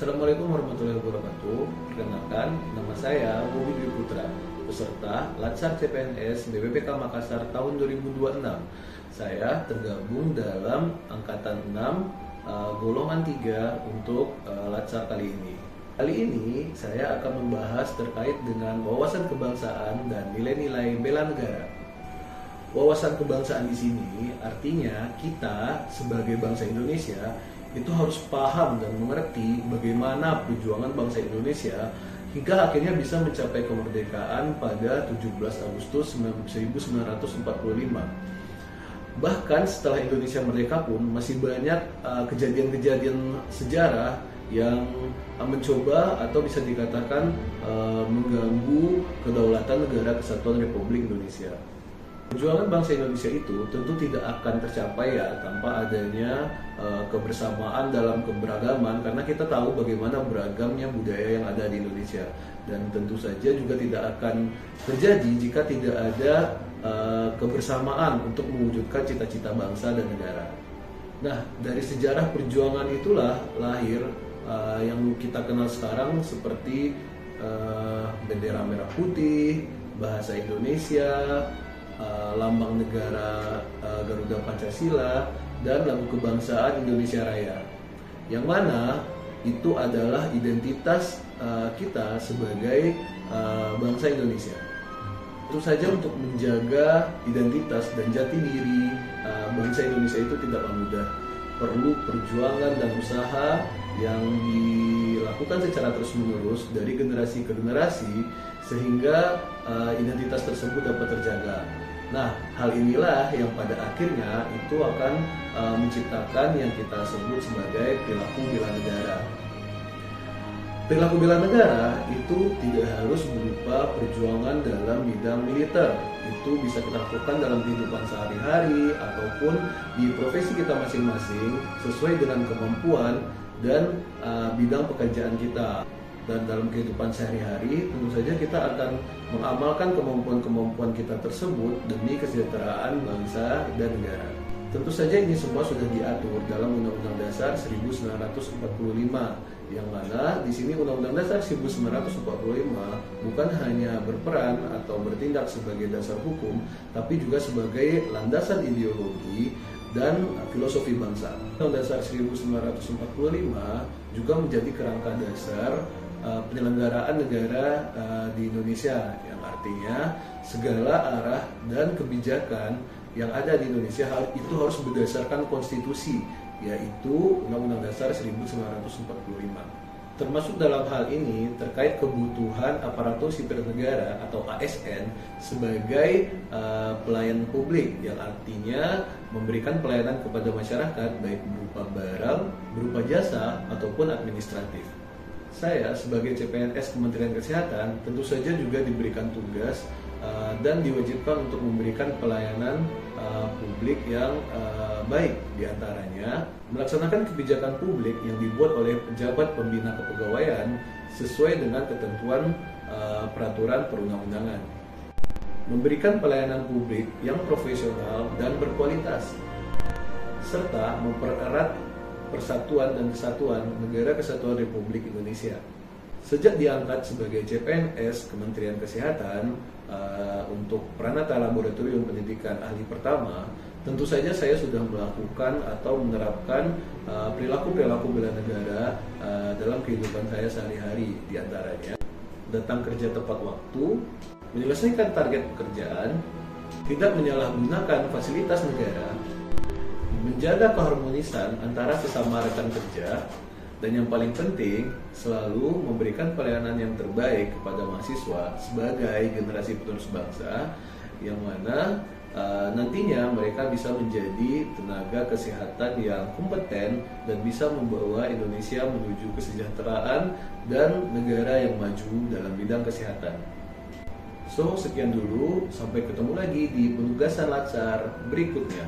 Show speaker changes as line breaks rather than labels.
Assalamualaikum warahmatullahi wabarakatuh. Perkenalkan, nama saya Bobi Dwi Putra, peserta Latsar CPNS BPPK Makassar tahun 2026. Saya tergabung dalam angkatan 6 golongan 3 untuk Latsar kali ini. Kali ini saya akan membahas terkait dengan wawasan kebangsaan dan nilai-nilai bela negara. Wawasan kebangsaan di sini artinya kita sebagai bangsa Indonesia itu harus paham dan mengerti bagaimana perjuangan bangsa Indonesia hingga akhirnya bisa mencapai kemerdekaan pada 17 Agustus 1945. Bahkan setelah Indonesia merdeka pun masih banyak kejadian-kejadian sejarah yang mencoba atau bisa dikatakan mengganggu kedaulatan negara kesatuan Republik Indonesia. Perjuangan bangsa Indonesia itu tentu tidak akan tercapai ya tanpa adanya kebersamaan dalam keberagaman, karena kita tahu bagaimana beragamnya budaya yang ada di Indonesia, dan tentu saja juga tidak akan terjadi jika tidak ada kebersamaan untuk mewujudkan cita-cita bangsa dan negara. Nah, dari sejarah perjuangan itulah lahir yang kita kenal sekarang seperti bendera merah putih, bahasa Indonesia, lambang negara Garuda Pancasila, dan lagu kebangsaan Indonesia Raya, yang mana itu adalah identitas kita sebagai bangsa Indonesia. Tentu saja untuk menjaga identitas dan jati diri bangsa Indonesia itu tidaklah mudah. Perlu perjuangan dan usaha yang dilakukan secara terus-menerus dari generasi ke generasi sehingga identitas tersebut dapat terjaga. Nah, hal inilah yang pada akhirnya itu akan menciptakan yang kita sebut sebagai perilaku bela negara. Perilaku bela negara itu tidak harus berupa perjuangan dalam bidang militer. Itu bisa kita lakukan dalam kehidupan sehari-hari ataupun di profesi kita masing-masing sesuai dengan kemampuan dan bidang pekerjaan kita. Dan dalam kehidupan sehari-hari tentu saja kita akan mengamalkan kemampuan-kemampuan kita tersebut demi kesejahteraan bangsa dan negara. Tentu saja ini semua sudah diatur dalam Undang-Undang Dasar 1945, yang mana di sini Undang-Undang Dasar 1945 bukan hanya berperan atau bertindak sebagai dasar hukum, tapi juga sebagai landasan ideologi dan filosofi bangsa. Undang-Undang Dasar 1945 juga menjadi kerangka dasar penyelenggaraan negara di Indonesia, yang artinya segala arah dan kebijakan yang ada di Indonesia itu harus berdasarkan konstitusi, yaitu Undang-Undang Dasar 1945. Termasuk dalam hal ini terkait kebutuhan aparatur sipil negara atau ASN sebagai pelayan publik, yang artinya memberikan pelayanan kepada masyarakat baik berupa barang, berupa jasa, ataupun administratif. Saya sebagai CPNS Kementerian Kesehatan tentu saja juga diberikan tugas dan diwajibkan untuk memberikan pelayanan publik yang baik, diantaranya melaksanakan kebijakan publik yang dibuat oleh pejabat pembina kepegawaian sesuai dengan ketentuan peraturan perundang-undangan, memberikan pelayanan publik yang profesional dan berkualitas, serta mempererat persatuan dan kesatuan Negara Kesatuan Republik Indonesia. Sejak diangkat sebagai CPNS Kementerian Kesehatan untuk Pranata Laboratorium Pendidikan Ahli Pertama, tentu saja saya sudah melakukan atau menerapkan perilaku-perilaku bela negara dalam kehidupan saya sehari-hari, diantaranya datang kerja tepat waktu, menyelesaikan target pekerjaan, tidak menyalahgunakan fasilitas negara, menjaga keharmonisan antara sesama rekan kerja, dan yang paling penting selalu memberikan pelayanan yang terbaik kepada mahasiswa sebagai generasi penerus bangsa, yang mana nantinya mereka bisa menjadi tenaga kesehatan yang kompeten dan bisa membawa Indonesia menuju kesejahteraan dan negara yang maju dalam bidang kesehatan. So, sekian dulu, sampai ketemu lagi di penugasan Latsar berikutnya.